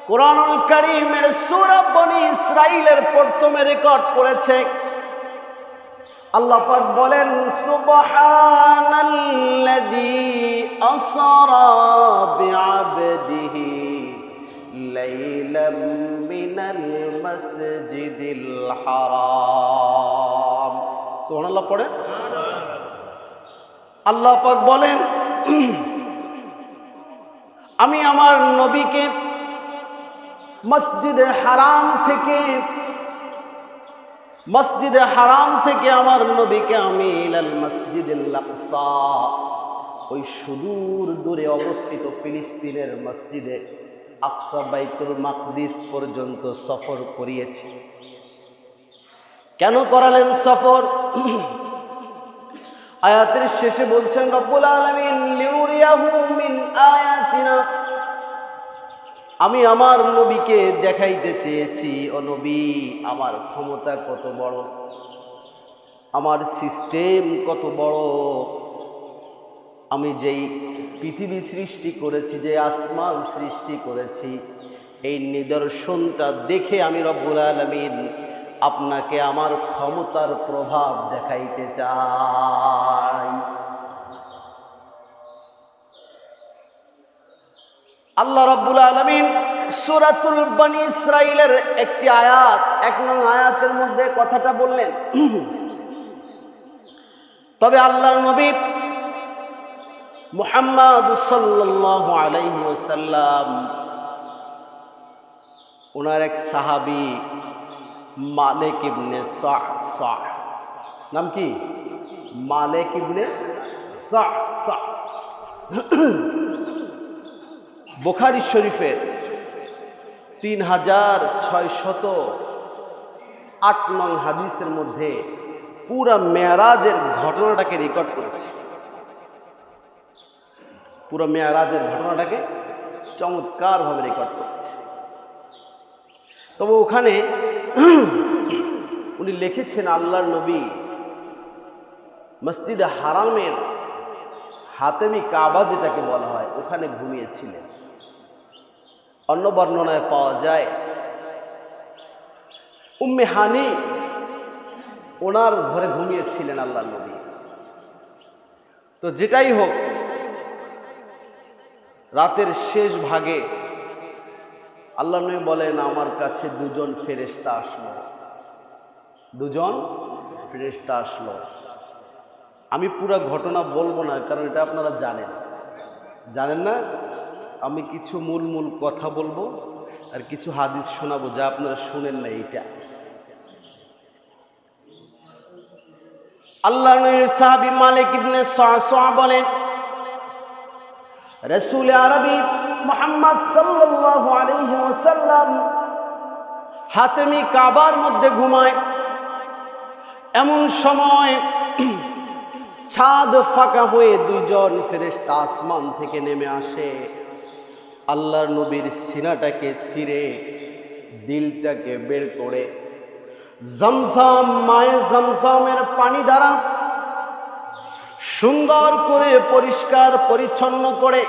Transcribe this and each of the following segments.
কুরআনুল কারীমের সূরা বনী ইসরাঈলের প্রথমে রেকর্ড করেছে। আল্লাহ পাক বলেন, সুবহানাল্লাযী আসরা বিআবদিহি লাইলাম মিনাল মাসজিদিল হারাম। সুবহানাল্লাহ পড়েন। আল্লাহ পাক বলেন, আমি আমার নবীকে মসজিদে হারাম থেকে আমার নবীকে আমি ইলাল মসজিদুল আকসা, ওই সুদূর দূরে অবস্থিত ফিলিস্তিনের মসজিদে আকসা বাইতুল মাকদিস পর্যন্ত সফর করিয়েছি। কেন করালেন সফর? আয়াতের শেষে বলছেন রব্বুল আলামিন, লিউরিয়াহু মিন আয়াতিনা, আমি আমার নবীকে দেখাইতে চেয়েছি, ও নবী আমার ক্ষমতা কত বড়, আমার সিস্টেম কত বড়, আমি যেই পৃথিবী সৃষ্টি করেছি, যে আসমান সৃষ্টি করেছি, এই নিদর্শনটা দেখে আমি রব্বুল আলামিন আপনাকে আমার ক্ষমতার প্রভাব দেখাইতে চাই। আল্লাহ রাব্বুল আলামিন সূরাতুল বনী ইসরাঈলের একটি আয়াত, 1 নং আয়াতের মধ্যে কথাটা বললেন। তবে আল্লাহর নবী মুহাম্মদ সাল্লাল্লাহু আলাইহি ওয়াসাল্লাম, ওনার এক সাহাবী মালিক ইবনে সা'সা, নাম কি? মালিক ইবনে সা'সা, বুখারী শরীফের 3608 নং হাদিসের মধ্যে পুরা মেরাজের ঘটনাটাকে রেকর্ড করেছে। পুরো মেরাজের ঘটনাটাকে চমৎকারভাবে রেকর্ড করেছে। তবে ওখানে উনি লিখেছেন, আল্লাহর নবী মসজিদে হারামের হাতেমি কাবা যেটাকে বলা হয়, ওখানে ঘুমিয়েছিলেন। অন্য বর্ণনায় পাওয়া যায় উম্মে হানি ওনার ঘরে ঘুমিয়েছিলেন আল্লাহর নবী। তো যেটাই হোক, রাতের শেষ ভাগে আল্লাহর নবী বলেন, আমার কাছে দুজন ফেরেশতা আসলো। আমি পুরো ঘটনা বলবো না, কারণ এটা আপনারা জানেন না। আমি কিছু মূল কথা বলবো আর কিছু হাদিস শোনাবো যা আপনারা শুনেন না। এইটা আল্লাহর নবীর সাহাবী মালিক ইবনে সা'সা বলেন, রাসূল আরবি মুহাম্মদ সাল্লাল্লাহু আলাইহি ওয়াসাল্লাম হাতেমি কাবার মধ্যে ঘুমায়। এমন সময় ছাদ ফাঁকা হয়ে দুইজন ফেরেশতা আসমান থেকে নেমে আসে। আল্লাহর নবীর সিনাটাকে চিরে, দিলটাকে বের করে মায়ে জমজমের পানি দ্বারা সুন্দর করে পরিষ্কার পরিচ্ছন্ন করে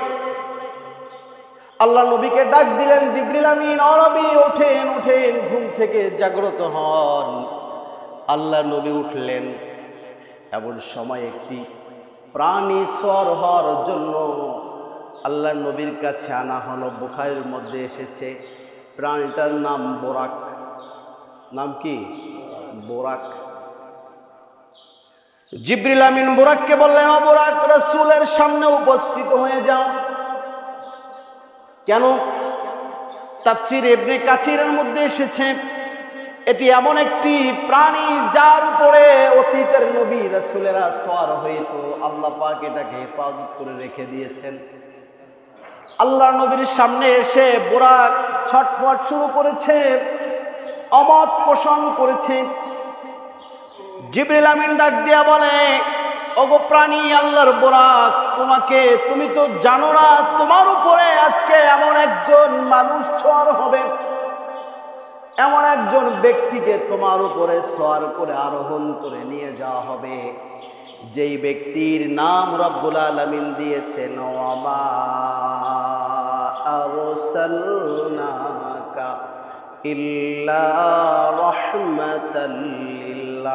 আল্লাহ নবীকে ডাক দিলেন, জিবরিল আমিন, ও নবী ওঠেন, ঘুম থেকে জাগ্রত হন। আল্লাহ নবী উঠলেন। এমন সময় একটি প্রাণী সর হওয়ার জন্য আল্লাহ নবীর কাছে আনা হলো। বুখারীর মধ্যে এসেছে, প্রাণীটার নাম বোরাক। নাম কি? বোরাক। জিবরিল আমিন বোরাককে বললেন, ও বোরাক, রাসূলের সামনে উপস্থিত হয়ে যাও। কেন? তাফসীর ইবনে কাসিরের মধ্যে এসেছে, এটি এমন একটি প্রাণী যার উপরে অতীতের নবী রাসূলেরা সওয়ার হইতো। আল্লাহ পাক এটাকে হেফাজত করে রেখে দিয়েছেন। আল্লাহর নবীর সামনে এসে বোরাক ছটফট শুরু করেছে, অমত পোষণ করেছে। জিবরিল আমিন ডাক দিয়া বলে, ওগো প্রাণী আল্লাহর বোরাক, তুমি তো জানো না তোমার উপরে আজকে এমন একজন মানুষ সওয়ার হবে, এমন একজন ব্যক্তিকে তোমার উপরে সওয়ার করে আরোহণ করে নিয়ে যাওয়া হবে, যেই ব্যক্তির নাম রব্বুল আলামিন দিয়েছেন ওয়া মা আরসালনাকা ইল্লা রাহমাতাল লিল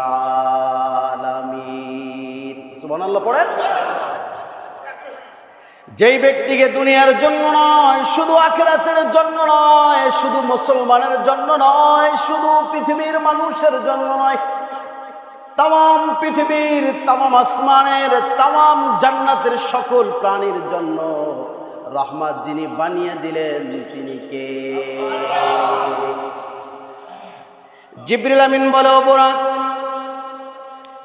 আলামিন। সুবহানাল্লাহ পড়েন। যেই ব্যক্তিকে দুনিয়ার জন্য নয়, শুধু আখিরাতের জন্য নয়, শুধু মুসলমানের জন্য নয়, শুধু পৃথিবীর মানুষের জন্য নয়, তাম পৃথিবীর, তাম আসমানের, তাম জান্নাতের সকল প্রাণীর জন্য রহমত যিনি বানিয়ে দিলেন তিনি কে? জিবরিল আমিন বলে, ও বুরাক,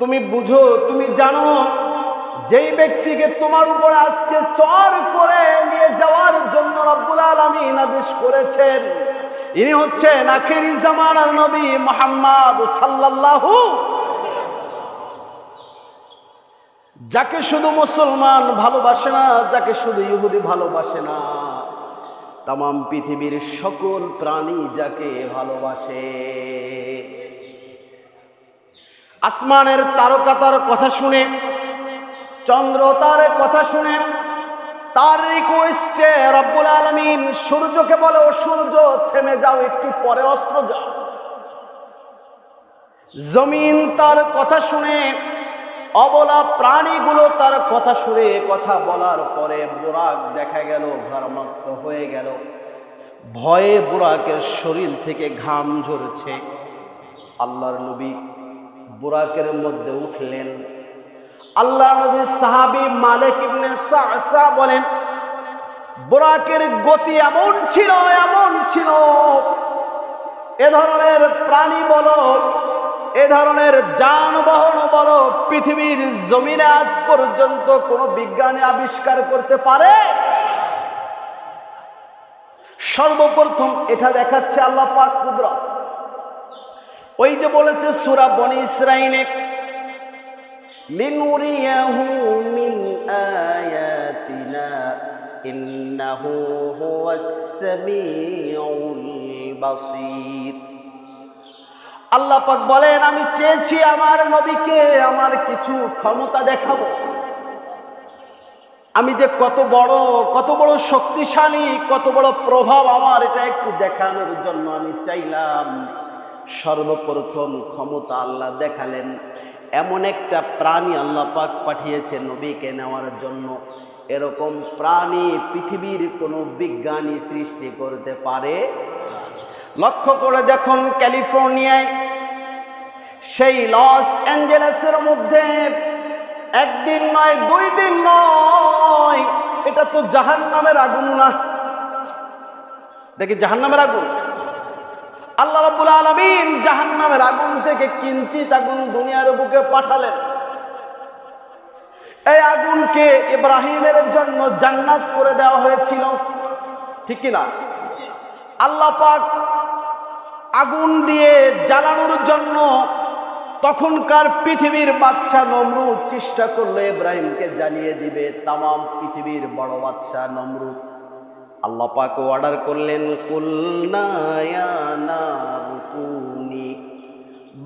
তুমি বুঝো, তুমি জানো, যেই ব্যক্তিকে তোমার উপরে আজকে সওয়ার করে নিয়ে যাওয়ার জন্য রব্বুল আলামিন আদেশ করেছেন, ইনি হচ্ছেন আখিরি জামানার নবী মুহাম্মদ সাল্লাল্লাহু। যাকে শুধু মুসলমান ভালোবাসে না, যাকে শুধু ইহুদি ভালোবাসে না, তাম পৃথিবীর সকল প্রাণী যাকে ভালোবাসে। আসমানের তারকা তার কথা শুনে, চন্দ্র তার কথা শুনে, তার রিকোয়েস্টে রব্বুল আলামিন সূর্যকে বলে, ও সূর্য থেমে যাও, একটু পরে অস্ত্র যাও। জমিন তার কথা শুনে, অবলা প্রাণীগুলো তার কথা শুনে, কথা বলার পরে বুরাক দেখা গেল ঘর্মাক্ত হয়ে গেল। ভয়ে বুরাকের শরীর থেকে ঘাম ঝরছে। আল্লাহর নবী বুরাকের মধ্যে উঠলেন। আল্লাহ নবীর সাহাবী মালিক ইবনে সা'সা বলেন, বুরাকের গতি এমন ছিল, এমন ছিল, এ ধরনের প্রাণী বলো, এ ধরনের যানবাহন বলো, পৃথিবীর জমিনে আজ পর্যন্ত কোন বিজ্ঞানী আবিষ্কার করতে পারে? সর্বপ্রথম এটা দেখাচ্ছে আল্লাহ পাক কুদরত। ওই যে বলেছে সূরা বনী ইসরাঈলে, লিনুরিয়াহু মিন আয়াতিনা ইন্নাহু হুয়াস সামিউল বাসীর। আল্লাহ পাক বলেন, আমি চেয়েছি আমার নবীকে আমার কিছু ক্ষমতা দেখাবো, আমি যে কত বড় শক্তিশালী, কত বড় প্রভাব আমার, এটা একটু দেখানোর জন্য আমি চাইলাম। সর্বপ্রথম ক্ষমতা আল্লাহ দেখালেন। এমন একটা প্রাণী আল্লাহ পাক পাঠিয়েছেন নবীকে নেওয়ার জন্য। এরকম প্রাণী পৃথিবীর কোনো বিজ্ঞানী সৃষ্টি করতে পারে? লক্ষ্য করে দেখুন, ক্যালিফোর্নিয়ায় সেই লস অ্যাঞ্জেলেসের মধ্যে একদিন নয়, 2 দিন নয়, এটা তো জাহান্নামের আগুন না? দেখি জাহান্নামের আগুন। আল্লাহ রাব্বুল আলামিন জাহান্নামের আগুন থেকে কিঞ্চিত আগুন দুনিয়ার বুকে পাঠালেন। এই আগুনকে ইব্রাহিমের জন্য জান্নাত করে দেওয়া হয়েছিল, ঠিক কি না? আল্লাহ পাক আগুন দিয়ে জ্বালানোর জন্য তখনকার পৃথিবীর বাদশা নমরুদ চেষ্টা করলো ইব্রাহিমকে জ্বালিয়ে দিবে। তামাম পৃথিবীর বড় বাদশা নমরুদ আল্লাহ পাক অর্ডার করলেন, কুলনা ইয়া নারু কুনি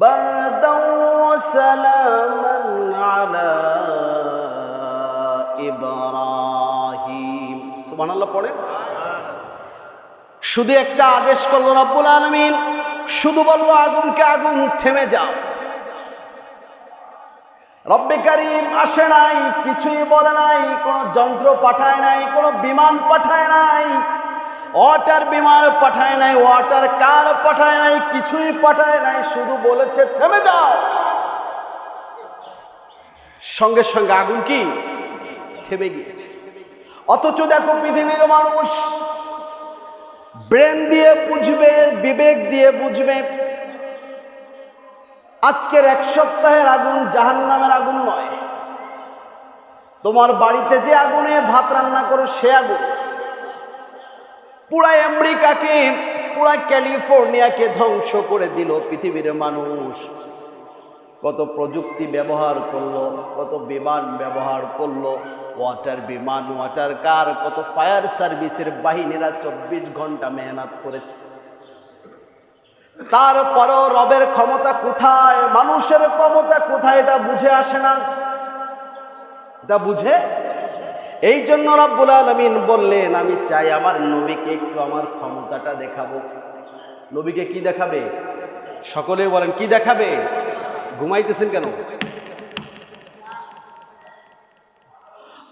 বারদান ওয়া সালামান আলা ইব্রাহিম। সুবহানাল্লাহ পড়েন। শুধু একটা আদেশ করলো রব্বুল আলামিন, শুধু বললো আগুনকে, আগুন থেমে যাও। রব্বে কারীম আসে নাই, কিছুই বলে নাই, কোন যন্ত্র পাঠায় নাই, কোন বিমান পাঠায় নাই, ওয়াটার বিমান পাঠায় নাই, ওয়াটার কার পাঠায় নাই, কিছুই পাঠায় নাই, শুধু বলেছে থেমে যাও। সঙ্গে সঙ্গে আগুন কি থেমে গিয়েছে। অথচ দেখো পৃথিবীর মানুষ ব্রেন দিয়ে বুঝবে, বিবেক দিয়ে বুঝবে, আজকের 1 সপ্তাহের আগুন জাহান্নামের আগুন নয়। তোমার বাড়িতে যে আগুনে ভাত রান্না করো সে আগুন পুরা আমেরিকাকে, পুরা ক্যালিফোর্নিয়াকে ধ্বংস করে দিল পৃথিবীর মানুষ। কত প্রযুক্তি ব্যবহার করলো, কত বিমান ব্যবহার করলো, ওয়াটার বিমান, ওয়াটার কার, কত ফায়ার সার্ভিসের বাহিনীরা 24 ঘন্টা মেহনত করেছে। তারপরও রবের ক্ষমতা কোথায়, মানুষের ক্ষমতা কোথায়, এটা বুঝে আসে না। এটা বুঝে এই জন্য রাব্বুল আলামিন বললেন, আমি চাই আমার নবীকে একটু আমার ক্ষমতাটা দেখাবো। নবীকে কি দেখাবে? সকলে বলেন কি দেখাবে? ঘুমাইতেছেন কেন?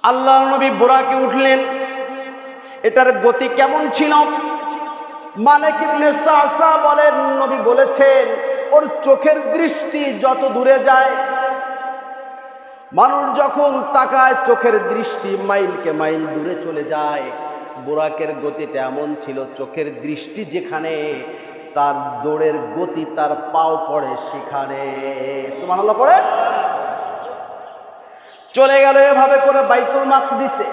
আল্লাহর নবী বুরাকে উঠলেন। এটার গতি কেমন ছিল? মালিক ইবনে সাসা বলেন, নবী বলেছেন ওর চোখের দৃষ্টি যত দূরে যায়, মানুষ যখন তাকায় চোখের দৃষ্টি মাইলকে মাইল দূরে চলে যায়। বুরাকের গতিটা এমন ছিল, চোখের দৃষ্টি যেখানে তার দৌড়ের গতি তার পাও পড়ে সেখানে। সুবহানাল্লাহ পড়ে চলে গেল এভাবে করে বাইতুল মাকদিসে।